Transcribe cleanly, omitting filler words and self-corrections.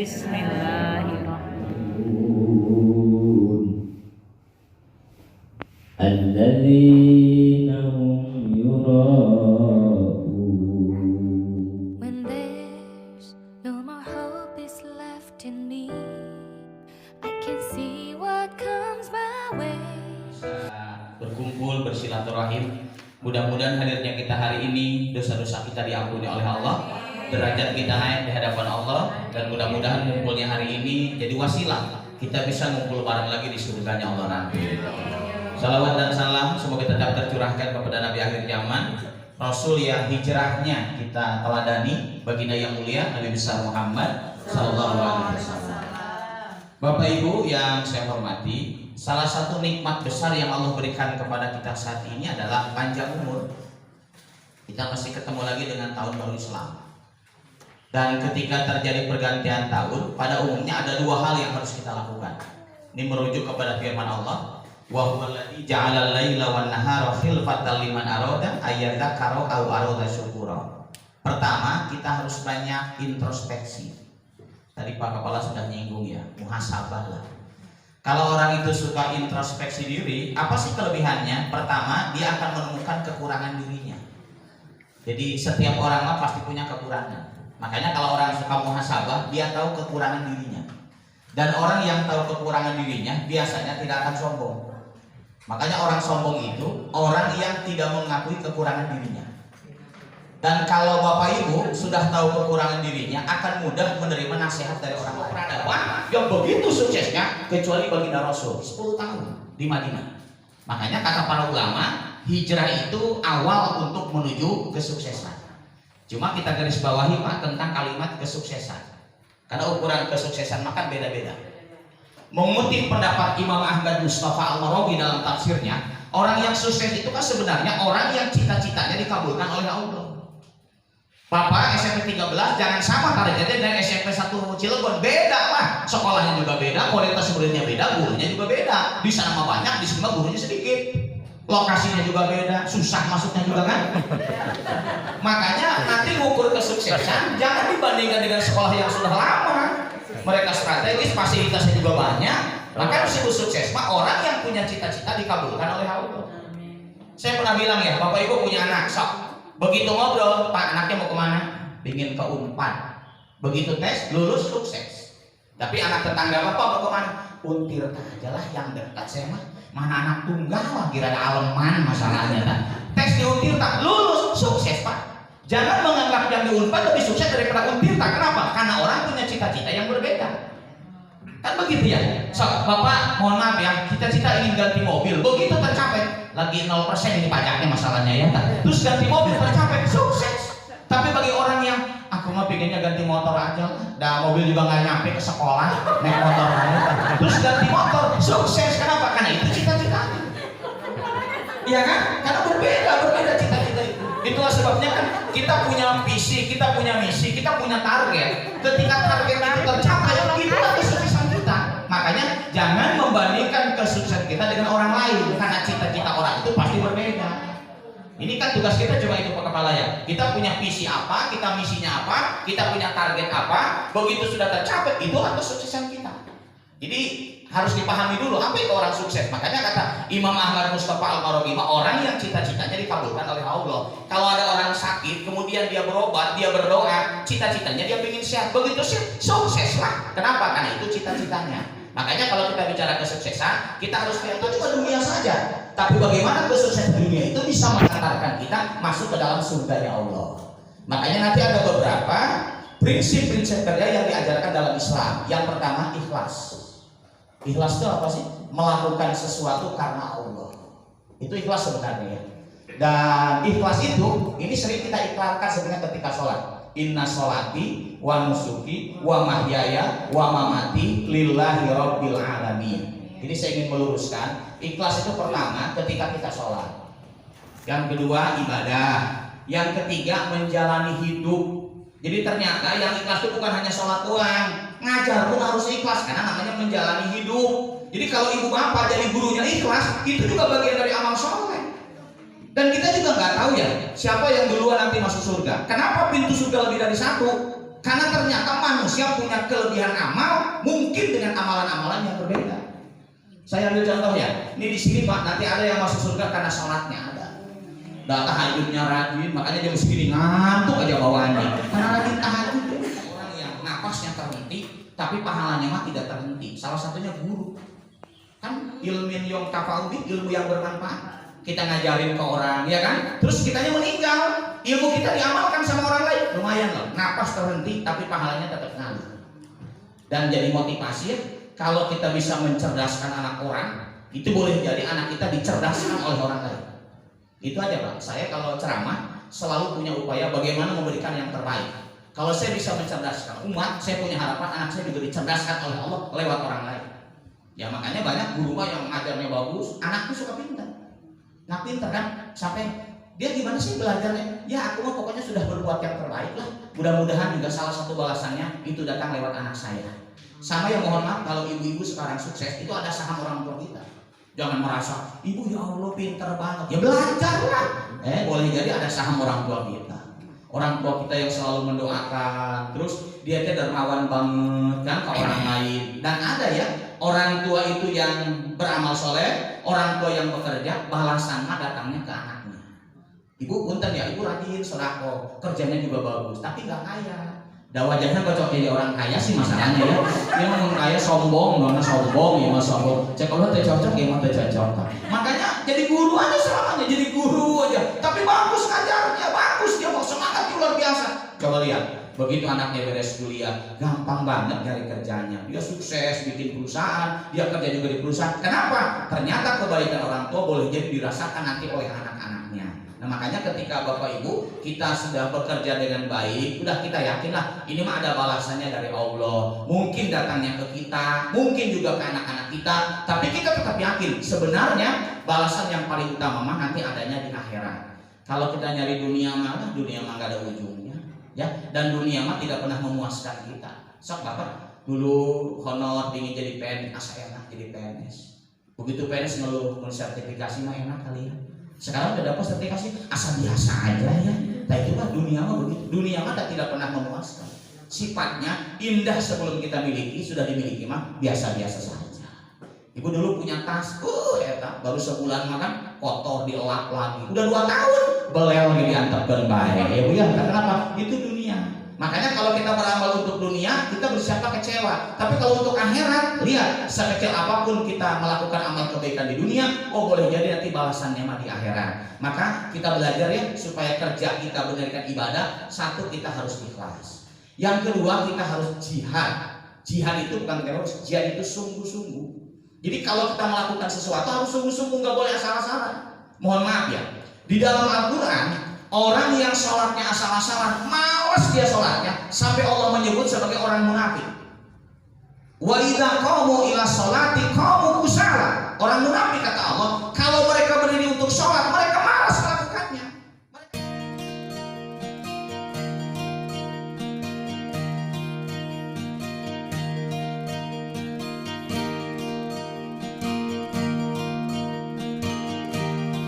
Bismillahirrahmanirrahim. Alladzina hum yura'un. When there's no more hope is left in me, I can see what comes my way. Berkumpul bersilaturahim. Mudah-mudahan hadirnya kita hari ini dosa-dosa kita diampuni oleh Allah, derajat kita naik di hadapan Allah, dan mudah-mudahan kumpulnya hari ini jadi wasilah kita bisa ngumpul bareng lagi di surganya Allah nanti. Salawat dan salam semoga tetap tercurahkan kepada Nabi akhir zaman, Rasul yang hijrahnya kita teladani, baginda yang mulia Nabi besar Muhammad Sallallahu Alaihi Wasallam. Bapak Ibu yang saya hormati, salah satu nikmat besar yang Allah berikan kepada kita saat ini adalah panjang umur. Kita masih ketemu lagi dengan tahun baru Islam. Dan ketika terjadi pergantian tahun, pada umumnya ada dua hal yang harus kita lakukan. Ini merujuk kepada firman Allah, wa huwallazi ja'alal laila wan nahara khilfatan liman arada ayyadzakara aw arada syukura. Pertama, kita harus banyak introspeksi. Tadi Pak Kepala sudah nyinggung ya, muhasabah lah. Kalau orang itu suka introspeksi diri, apa sih kelebihannya? Pertama, dia akan menemukan kekurangan dirinya. Jadi setiap orang mah pasti punya kekurangan. Makanya kalau orang suka muhasabah, dia tahu kekurangan dirinya. Dan orang yang tahu kekurangan dirinya biasanya tidak akan sombong. Makanya orang sombong itu orang yang tidak mengakui kekurangan dirinya. Dan kalau Bapak Ibu sudah tahu kekurangan dirinya, akan mudah menerima nasihat dari orang lain. Peradaban yang begitu suksesnya kecuali baginda Rasul 10 tahun di Madinah. Makanya kata para ulama, hijrah itu awal untuk menuju kesuksesan. Cuma kita garis bawahi Pak tentang kalimat kesuksesan. Karena ukuran kesuksesan maka beda-beda. Mengutip pendapat Imam Ahmad Mustafa Al-Marawi dalam tafsirnya, orang yang sukses itu kan sebenarnya orang yang cita-citanya dikabulkan oleh Allah. Bapak SMP 13 jangan sama targetnya dengan SMP 1 Cilegon, beda lah. Sekolahnya juga beda, kualitas muridnya beda, gurunya juga beda. Di sana mah banyak, di sini mah gurunya sedikit. Lokasinya juga beda, susah masuknya juga kan. Makanya nanti ukur kesuksesan jangan dibandingkan dengan sekolah yang sudah lama. Mereka strategis, fasilitasnya juga banyak. Maka disebut sukses mah orang yang punya cita-cita dikabulkan oleh Allah. Saya pernah bilang ya, Bapak Ibu punya anak, sok. Begitu ngobrol, Pak anaknya mau kemana? Ingin ke Unpad. Begitu tes, lulus sukses. Tapi anak tetangga Bapak mau kemana? Untir aja lah yang dekat saya mah. Mana anak tunggal lah, kira aleman masalahnya kan. Tes di Untirta, lulus, sukses Pak. Jangan menganggap yang di Unpad lebih sukses daripada Untirta. Kenapa? Karena orang punya cita-cita yang berbeda. Kan begitu ya. So, Bapak mohon maaf ya, cita-cita ingin ganti mobil, begitu tercapai, lagi 0% ini pajaknya masalahnya ya. Terus ganti mobil tercapai, sukses. Tapi bagi orang yang aku mah pengennya ganti motor aja, dah mobil juga nggak nyampe ke sekolah, naik motor aja. Terus ganti motor, sukses. Kenapa? Karena itu cita-citanya. Iya kan? Karena berbeda cita-cita itu. Itulah sebabnya kan kita punya visi, kita punya misi, kita punya target. Ketika target itu tercapai, itulah kesuksesan kita. Makanya jangan membandingkan kesuksesan kita dengan orang lain, karena cita-cita orang itu pasti berbeda. Ini kan tugas kita cuma itu Pak Kepala ya. Kita punya visi apa, kita misinya apa, kita punya target apa. Begitu sudah tercapai, itulah kesuksesan kita. Jadi harus dipahami dulu apa itu orang sukses. Makanya kata Imam Ahmad Mustafa Al-Marawi, orang yang cita-citanya dikabulkan oleh Allah. Kalau ada orang sakit, kemudian dia berobat, dia berdoa, cita-citanya dia ingin sehat. Begitu sehat, sukses lah. Kenapa? Karena itu cita-citanya. Makanya kalau kita bicara kesuksesan, kita harus lihat itu cuma dunia saja. Tapi bagaimana kesuksesan dunia itu bisa mengantarkan kita masuk ke dalam surganya Allah. Makanya nanti ada beberapa prinsip-prinsip kerja yang diajarkan dalam Islam. Yang pertama, ikhlas. Ikhlas itu apa sih? Melakukan sesuatu karena Allah. Itu ikhlas sebenarnya ya. Dan ikhlas itu, ini sering kita iklarkan sebenarnya ketika sholat. Inna sholati wa nusuki wa mahyaya wa mamati lillahi rabbil alamin. Jadi saya ingin meluruskan, ikhlas itu pertama ketika kita sholat. Yang kedua ibadah. Yang ketiga menjalani hidup. Jadi ternyata yang ikhlas itu bukan hanya sholat doang, ngajar pun harus ikhlas karena namanya menjalani hidup. Jadi kalau ibu bapak jadi gurunya ikhlas, itu juga bagian dari amal soleh. Dan kita juga nggak tahu ya siapa yang duluan nanti masuk surga. Kenapa pintu surga lebih dari satu? Karena ternyata manusia punya kelebihan amal, mungkin dengan amalan-amalan yang berbeda. Saya ambil contoh ya. Ini di sini Pak, nanti ada yang masuk surga karena sholatnya ada. Tahajudnya rajin, makanya jam segini ngantuk aja bawaannya. Karena rajin tahajud. Orang yang napasnya terhenti, tapi pahalanya mah tidak terhenti. Salah satunya guru. Kan ilmu yang tafaubi, ilmu yang bermanfaat. Kita ngajarin ke orang, ya kan? Terus kitanya meninggal, ilmu kita diamalkan sama orang lain. Lumayan loh, napas terhenti, tapi pahalanya tetap ngalir. Dan jadi motivasi ya, kalau kita bisa mencerdaskan anak orang, itu boleh jadi anak kita dicerdaskan oleh orang lain. Itu aja Pak, saya kalau ceramah selalu punya upaya bagaimana memberikan yang terbaik. Kalau saya bisa mencerdaskan umat, saya punya harapan anak saya juga dicerdaskan oleh Allah lewat orang lain. Ya makanya banyak guru Pak yang ngajarnya bagus, anakku suka pintar. Nah pintar kan, sampai dia gimana sih belajarnya? Ya aku mah pokoknya sudah berbuat yang terbaik lah. Mudah-mudahan juga salah satu balasannya itu datang lewat anak saya. Sama yang mohon maaf kalau ibu-ibu sekarang sukses, itu ada saham orang tua kita. Jangan merasa, ibu ya Allah pintar banget. Ya belajarlah. Boleh jadi ada saham orang tua kita. Orang tua kita yang selalu mendoakan, terus dia dermawan banget kan ke orang lain. Dan ada ya orang tua itu yang beramal soleh, orang tua yang bekerja, balasannya datangnya ke anaknya. Ibu punten ya, ibu rajin sedekah, kerjanya juga bagus, tapi nggak kaya. Da wajahnya cocok jadi orang kaya sih masalahnya ya. Dia ngomong kaya sombong, mana sombong ya mas sombong. Cek kalau teh cocok ya mah teh cocok. Makanya jadi guru aja selamanya, jadi guru aja. Tapi bagus ngajarnya, bagus dia mau semangat luar biasa. Coba lihat, begitu anaknya beres kuliah, gampang banget cari kerjanya. Dia sukses bikin perusahaan, dia kerja juga di perusahaan. Kenapa? Ternyata kebaikan orang tua boleh jadi dirasakan nanti oleh anak-anaknya. Nah makanya ketika Bapak Ibu kita sudah bekerja dengan baik, udah kita yakinlah ini mah ada balasannya dari Allah. Mungkin datangnya ke kita, mungkin juga ke anak-anak kita, tapi kita tetap yakin sebenarnya balasan yang paling utama mah nanti adanya di akhirat. Kalau kita nyari dunia mah gak ada ujungnya, ya. Dan dunia mah tidak pernah memuaskan kita. Sok Bapak dulu honor ingin jadi PNS, asa enak jadi PNS. Begitu PNS ngeluh sertifikasi mah enak kali ya. Sekarang udah dapat sertifikasi, asal biasa aja ya. Nah itu kan dunia mah begitu. Dunia mah tidak pernah memuaskan. Sifatnya indah sebelum kita miliki, sudah dimiliki mah biasa-biasa saja. Ibu dulu punya tas, baru sebulan makan kotor dielap lagi. Udah 2 tahun belel lagi diantepkeun bae. Ya Bu ya, kenapa? Itu dunia. Makanya kalau kita beramal untuk dunia, kita bersiap kecewa. Tapi kalau untuk akhirat, lihat sekecil apapun kita melakukan amal kebaikan di dunia, boleh jadi nanti balasannya mah di akhirat. Maka kita belajar ya supaya kerja kita benarkan ibadah. Satu, kita harus ikhlas. Yang kedua, kita harus jihad. Jihad itu bukan teroris, jihad itu sungguh-sungguh. Jadi kalau kita melakukan sesuatu harus sungguh-sungguh, nggak boleh asal-asalan. Mohon maaf ya, di dalam Al-Quran orang yang sholatnya asal-asalan, malas dia sholatnya, sampai Allah menyebut sebagai orang munafik. Wa idza qamu ila sholati qamu kusala. Orang munafik kata Allah, kalau mereka berdiri untuk sholat, mereka